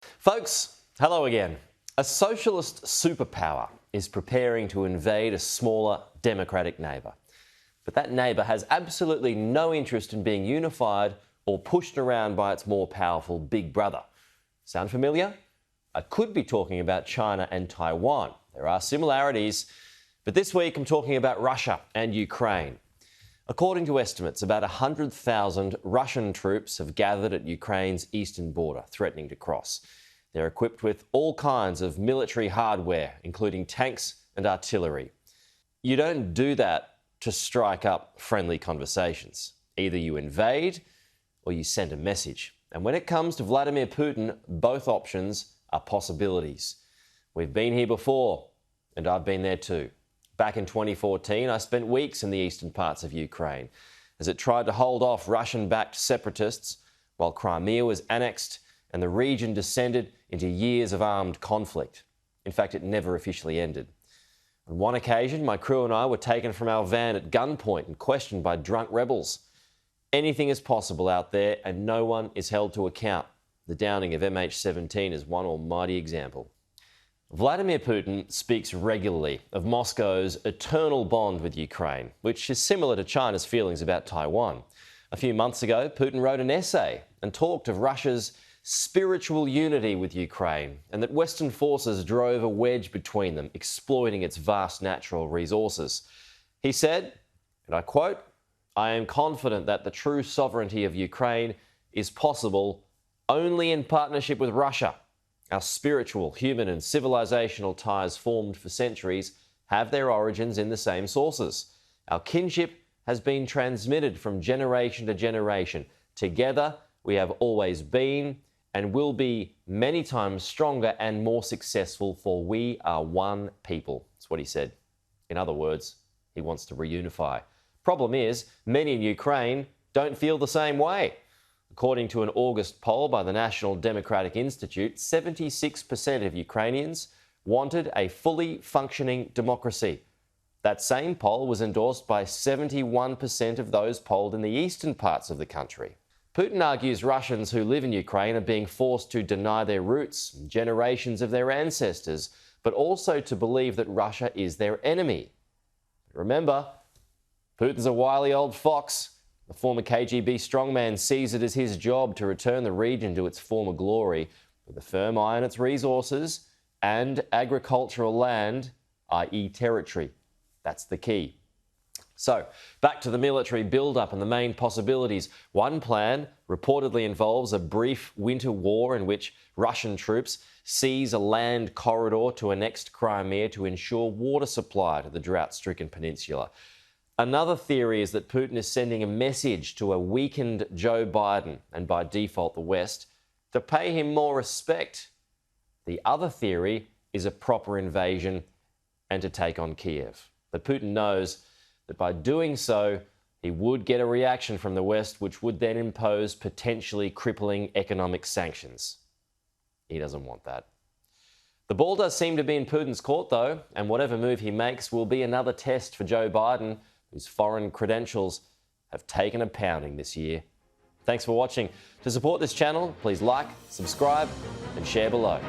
Folks, hello again. A socialist superpower is preparing to invade a smaller democratic neighbour. But that neighbour has absolutely no interest in being unified or pushed around by its more powerful big brother. Sound familiar? I could be talking about China and Taiwan. There are similarities, but this week I'm talking about Russia and Ukraine. According to estimates, about 100,000 Russian troops have gathered at Ukraine's eastern border, threatening to cross. They're equipped with all kinds of military hardware, including tanks and artillery. You don't do that to strike up friendly conversations. Either you invade or you send a message. And when it comes to Vladimir Putin, both options are possibilities. We've been here before, and I've been there too. Back in 2014, I spent weeks in the eastern parts of Ukraine as it tried to hold off Russian-backed separatists while Crimea was annexed and the region descended into years of armed conflict. In fact, it never officially ended. On one occasion, my crew and I were taken from our van at gunpoint and questioned by drunk rebels. Anything is possible out there and no one is held to account. The downing of MH17 is one almighty example. Vladimir Putin speaks regularly of Moscow's eternal bond with Ukraine, which is similar to China's feelings about Taiwan. A few months ago, Putin wrote an essay and talked of Russia's spiritual unity with Ukraine and that Western forces drove a wedge between them, exploiting its vast natural resources. He said, and I quote, "I am confident that the true sovereignty of Ukraine is possible only in partnership with Russia. Our spiritual, human and civilizational ties formed for centuries have their origins in the same sources. Our kinship has been transmitted from generation to generation. Together, we have always been and will be many times stronger and more successful, for we are one people." That's what he said. In other words, he wants to reunify. Problem is, many in Ukraine don't feel the same way. According to an August poll by the National Democratic Institute, 76% of Ukrainians wanted a fully functioning democracy. That same poll was endorsed by 71% of those polled in the eastern parts of the country. Putin argues Russians who live in Ukraine are being forced to deny their roots, generations of their ancestors, but also to believe that Russia is their enemy. But remember, Putin's a wily old fox. The former KGB strongman sees it as his job to return the region to its former glory, with a firm eye on its resources and agricultural land, i.e. territory. That's the key. So, back to the military build-up and the main possibilities. One plan reportedly involves a brief winter war in which Russian troops seize a land corridor to annex Crimea to ensure water supply to the drought-stricken peninsula. Another theory is that Putin is sending a message to a weakened Joe Biden, and by default the West, to pay him more respect. The other theory is a proper invasion and to take on Kiev. But Putin knows that by doing so, he would get a reaction from the West, which would then impose potentially crippling economic sanctions. He doesn't want that. The ball does seem to be in Putin's court, though, and whatever move he makes will be another test for Joe Biden, whose foreign credentials have taken a pounding this year. Thanks for watching. To support this channel, please like, subscribe, and share below.